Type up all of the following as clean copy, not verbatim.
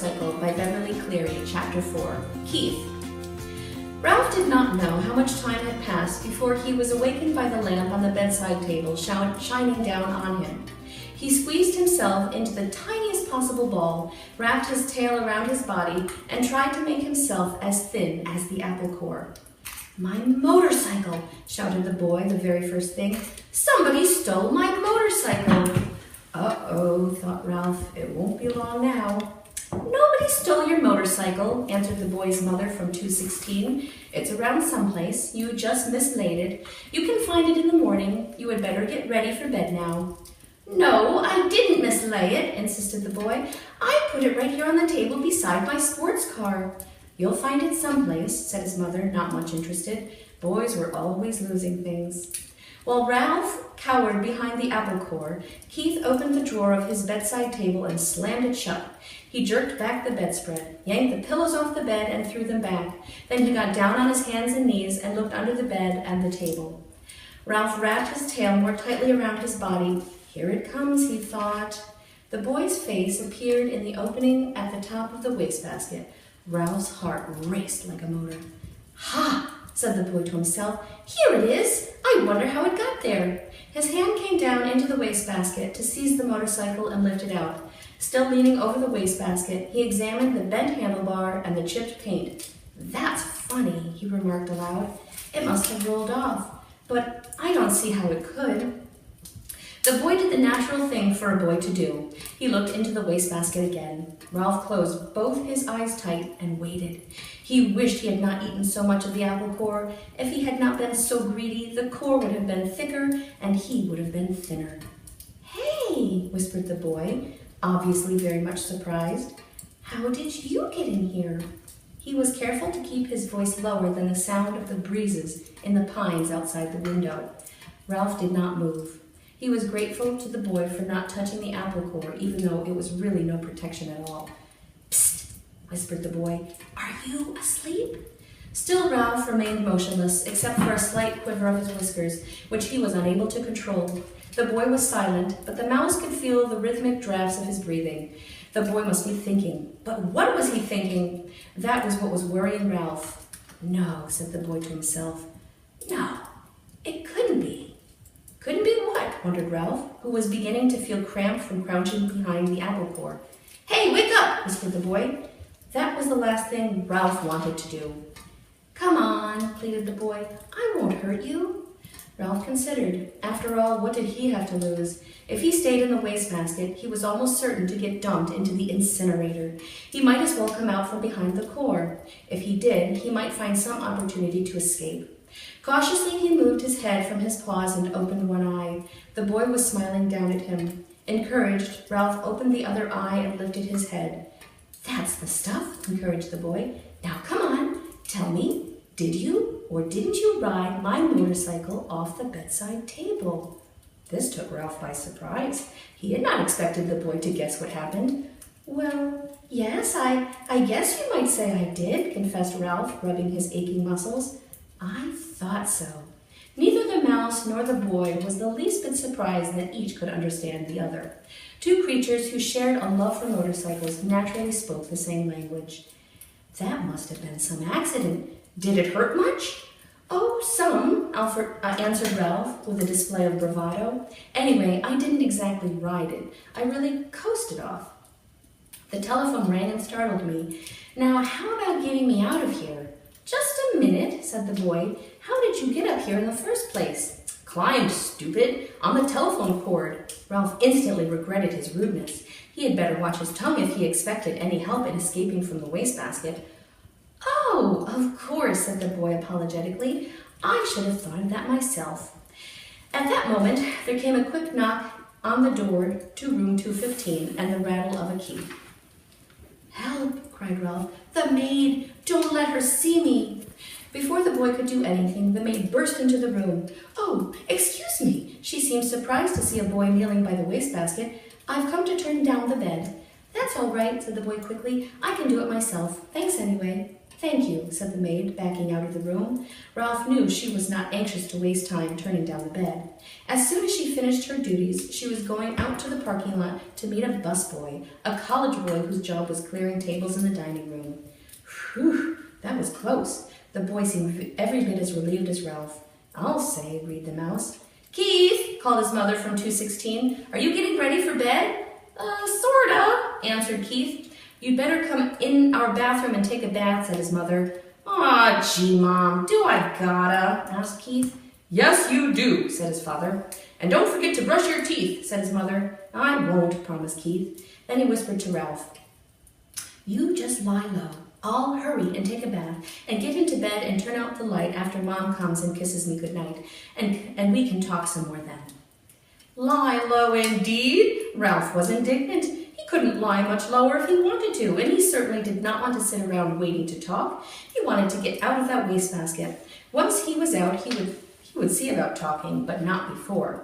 Motorcycle by Beverly Cleary, Chapter 4, Keith. Ralph did not know how much time had passed before he was awakened by the lamp on the bedside table shining down on him. He squeezed himself into the tiniest possible ball, wrapped his tail around his body, and tried to make himself as thin as the apple core. "My motorcycle!" shouted the boy the very first thing. "Somebody stole my motorcycle!" "Uh-oh," thought Ralph, "it won't be long now." "Nobody stole your motorcycle," answered the boy's mother from 216. "It's around someplace. You just mislaid it. You can find it in the morning. You had better get ready for bed now." "No, I didn't mislay it," insisted the boy. "I put it right here on the table beside my sports car." "You'll find it someplace," said his mother, not much interested. Boys were always losing things. While Ralph cowered behind the apple core, Keith opened the drawer of his bedside table and slammed it shut. He jerked back the bedspread, yanked the pillows off the bed and threw them back. Then he got down on his hands and knees and looked under the bed and the table. Ralph wrapped his tail more tightly around his body. "Here it comes," he thought. The boy's face appeared in the opening at the top of the wastebasket. Ralph's heart raced like a motor. "Ha!" said the boy to himself. "Here it is! I wonder how it got there." His hand came down into the wastebasket to seize the motorcycle and lift it out. Still leaning over the wastebasket, he examined the bent handlebar and the chipped paint. "That's funny," he remarked aloud. "It must have rolled off, but I don't see how it could." The boy did the natural thing for a boy to do. He looked into the wastebasket again. Ralph closed both his eyes tight and waited. He wished he had not eaten so much of the apple core. If he had not been so greedy, the core would have been thicker and he would have been thinner. "Hey," whispered the boy, obviously very much surprised. "How did you get in here?" He was careful to keep his voice lower than the sound of the breezes in the pines outside the window. Ralph did not move. He was grateful to the boy for not touching the apple core, even though it was really no protection at all. "Psst," whispered the boy. "Are you asleep?" Still Ralph remained motionless, except for a slight quiver of his whiskers, which he was unable to control. The boy was silent, but the mouse could feel the rhythmic drafts of his breathing. The boy must be thinking. But what was he thinking? That was what was worrying Ralph. "No," said the boy to himself. "No, it couldn't be." "Couldn't be what?" wondered Ralph, who was beginning to feel cramped from crouching behind the apple core. "Hey, wake up!" whispered the boy. That was the last thing Ralph wanted to do. "Come on," pleaded the boy. "I won't hurt you." Ralph considered. After all, what did he have to lose? If he stayed in the wastebasket, he was almost certain to get dumped into the incinerator. He might as well come out from behind the core. If he did, he might find some opportunity to escape. Cautiously, he moved his head from his paws and opened one eye. The boy was smiling down at him. Encouraged, Ralph opened the other eye and lifted his head. "That's the stuff," encouraged the boy. "Now come on, tell me, did you or didn't you ride my motorcycle off the bedside table?" This took Ralph by surprise. He had not expected the boy to guess what happened. "Well, yes, I guess you might say I did," confessed Ralph, rubbing his aching muscles. "I thought so." Neither the mouse nor the boy was the least bit surprised that each could understand the other. Two creatures who shared a love for motorcycles naturally spoke the same language. "That must have been some accident. Did it hurt much?" "Oh, some," answered Ralph with a display of bravado. "Anyway, I didn't exactly ride it. I really coasted off." The telephone rang and startled me. "Now, how about getting me out of here?" "Just a minute," said the boy. "How did you get up here in the first place?" "Climbed, stupid, on the telephone cord." Ralph instantly regretted his rudeness. He had better watch his tongue if he expected any help in escaping from the wastebasket. "Oh, of course," said the boy apologetically. "I should have thought of that myself." At that moment, there came a quick knock on the door to room 215 and the rattle of a key. "Help!" cried Ralph. "The maid! Don't let her see me!" Before the boy could do anything, the maid burst into the room. "Oh, excuse me." She seemed surprised to see a boy kneeling by the wastebasket. "I've come to turn down the bed." "That's all right," said the boy quickly. "I can do it myself. Thanks anyway." "Thank you," said the maid, backing out of the room. Ralph knew she was not anxious to waste time turning down the bed. As soon as she finished her duties, she was going out to the parking lot to meet a busboy, a college boy whose job was clearing tables in the dining room. Whew, that was close. The boy seemed every bit as relieved as Ralph. "I'll say," agreed the mouse. "Keith," called his mother from 216, "are you getting ready for bed?" Sorta," answered Keith. "You'd better come in our bathroom and take a bath," said his mother. "Aw, gee, Mom, do I gotta?" asked Keith. "Yes, you do," said his father. "And don't forget to brush your teeth," said his mother. "I won't," promised Keith. Then he whispered to Ralph, "You just lie low. I'll hurry and take a bath and get into bed and turn out the light after Mom comes and kisses me goodnight, and we can talk some more then." Lie low indeed! Ralph was indignant. He couldn't lie much lower if he wanted to, and he certainly did not want to sit around waiting to talk. He wanted to get out of that wastebasket. Once he was out, he would see about talking, but not before.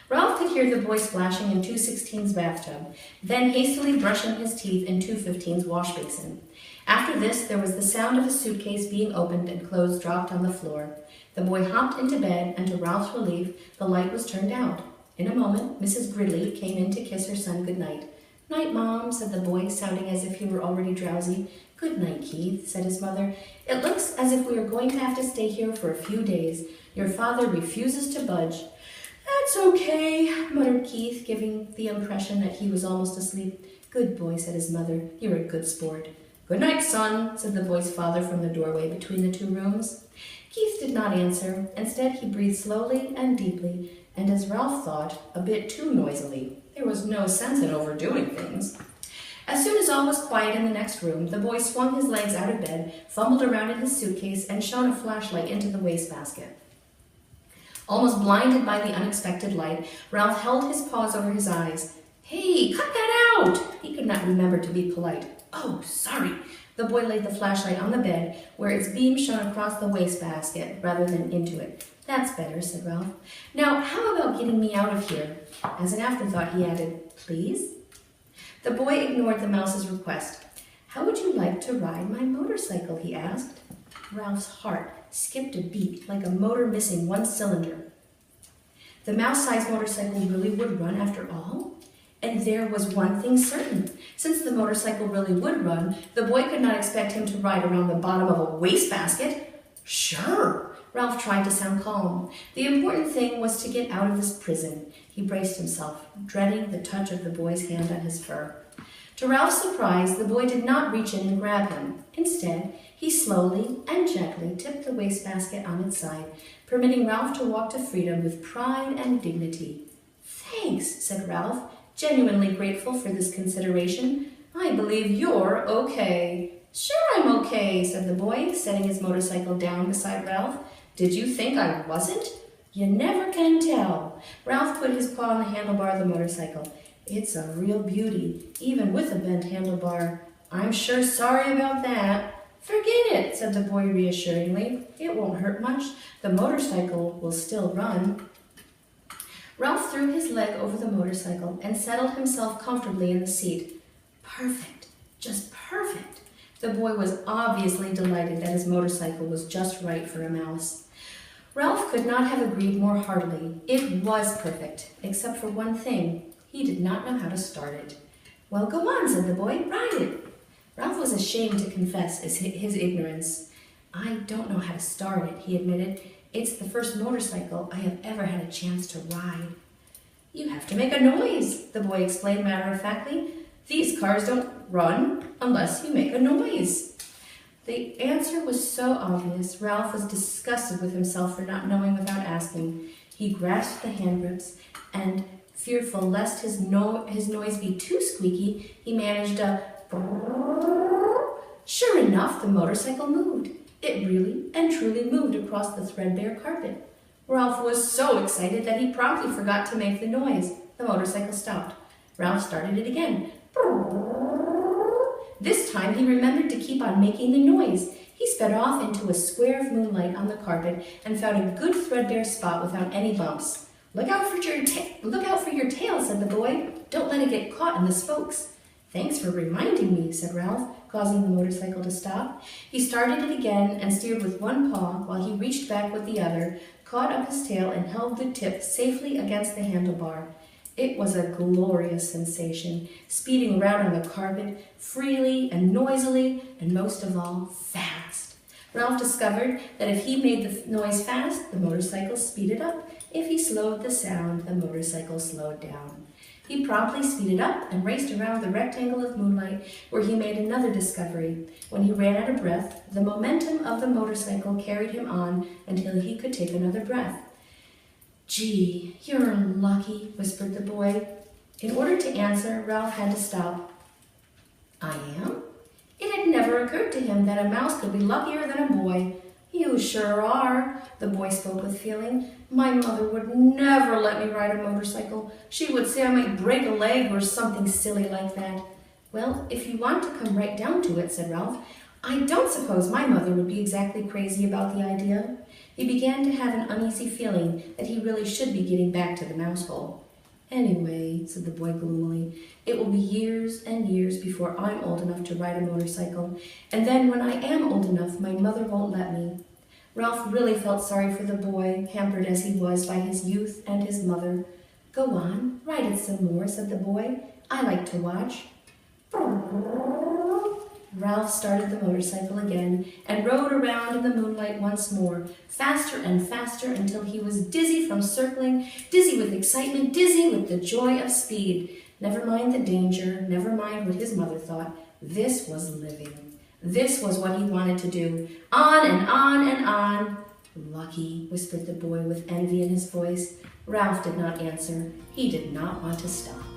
Ralph could hear the boy splashing in 216's bathtub, then hastily brushing his teeth in 215's wash basin. After this, there was the sound of a suitcase being opened and clothes dropped on the floor. The boy hopped into bed, and to Ralph's relief, the light was turned out. In a moment, Mrs. Gridley came in to kiss her son good night. "Night, Mom," said the boy, sounding as if he were already drowsy. "Good night, Keith," said his mother. "It looks as if we are going to have to stay here for a few days. Your father refuses to budge." "That's okay," muttered Keith, giving the impression that he was almost asleep. "Good boy," said his mother. "You're a good sport." "Good night, son," said the boy's father from the doorway between the two rooms. Keith did not answer. Instead, he breathed slowly and deeply, and as Ralph thought, a bit too noisily. There was no sense in overdoing things. As soon as all was quiet in the next room, the boy swung his legs out of bed, fumbled around in his suitcase, and shone a flashlight into the wastebasket. Almost blinded by the unexpected light, Ralph held his paws over his eyes. "Hey, cut that out!" He could not remember to be polite. "Oh, sorry." The boy laid the flashlight on the bed, where its beam shone across the wastebasket rather than into it. "That's better," said Ralph. "Now, how about getting me out of here?" As an afterthought, he added, "Please?" The boy ignored the mouse's request. "How would you like to ride my motorcycle?" he asked. Ralph's heart skipped a beat like a motor missing one cylinder. The mouse-sized motorcycle really would run after all? And there was one thing certain. Since the motorcycle really would run, the boy could not expect him to ride around the bottom of a wastebasket. "Sure." Ralph tried to sound calm. The important thing was to get out of this prison. He braced himself, dreading the touch of the boy's hand on his fur. To Ralph's surprise, the boy did not reach in and grab him. Instead, he slowly and gently tipped the wastebasket on its side, permitting Ralph to walk to freedom with pride and dignity. "Thanks," said Ralph, genuinely grateful for this consideration. "I believe you're okay." "Sure I'm okay," said the boy, setting his motorcycle down beside Ralph. "Did you think I wasn't?" "You never can tell." Ralph put his paw on the handlebar of the motorcycle. "It's a real beauty, even with a bent handlebar. I'm sure sorry about that." "Forget it," said the boy reassuringly. "It won't hurt much. The motorcycle will still run." Ralph threw his leg over the motorcycle and settled himself comfortably in the seat. Perfect, just perfect. The boy was obviously delighted that his motorcycle was just right for a mouse. Ralph could not have agreed more heartily. It was perfect, except for one thing. He did not know how to start it. "Well, go on," said the boy. "Ride it." Ralph was ashamed to confess his ignorance. "I don't know how to start it," he admitted. "It's the first motorcycle I have ever had a chance to ride." "You have to make a noise," the boy explained matter-of-factly. "These cars don't run unless you make a noise." The answer was so obvious, Ralph was disgusted with himself for not knowing without asking. He grasped the hand grips, and, fearful lest his noise be too squeaky, he managed a brrrr. Sure enough, the motorcycle moved. It really and truly moved across the threadbare carpet. Ralph was so excited that he promptly forgot to make the noise. The motorcycle stopped. Ralph started it again. This time he remembered to keep on making the noise. He sped off into a square of moonlight on the carpet and found a good threadbare spot without any bumps. Look out for your tail, said the boy. "Don't let it get caught in the spokes." "Thanks for reminding me," said Ralph, causing the motorcycle to stop. He started it again and steered with one paw while he reached back with the other, caught up his tail, and held the tip safely against the handlebar. It was a glorious sensation, speeding around on the carpet, freely and noisily, and most of all, fast. Ralph discovered that if he made the noise fast, the motorcycle speeded up. If he slowed the sound, the motorcycle slowed down. He promptly speeded up and raced around the rectangle of moonlight, where he made another discovery. When he ran out of breath, the momentum of the motorcycle carried him on until he could take another breath. "Gee, you're lucky," whispered the boy. In order to answer, Ralph had to stop. "I am?" It had never occurred to him that a mouse could be luckier than a boy. "You sure are," the boy spoke with feeling. "My mother would never let me ride a motorcycle. She would say I might break a leg or something silly like that." "Well, if you want to come right down to it," said Ralph, "I don't suppose my mother would be exactly crazy about the idea." He began to have an uneasy feeling that he really should be getting back to the mouse hole. "Anyway," said the boy gloomily, "it will be years and years before I'm old enough to ride a motorcycle, and then when I am old enough, my mother won't let me." Ralph really felt sorry for the boy, hampered as he was by his youth and his mother. "Go on, ride it some more," said the boy. "I like to watch." Ralph started the motorcycle again and rode around in the moonlight once more, faster and faster until he was dizzy from circling, dizzy with excitement, dizzy with the joy of speed. Never mind the danger, never mind what his mother thought. This was living. This was what he wanted to do. On and on and on. "Lucky," whispered the boy with envy in his voice. Ralph did not answer. He did not want to stop.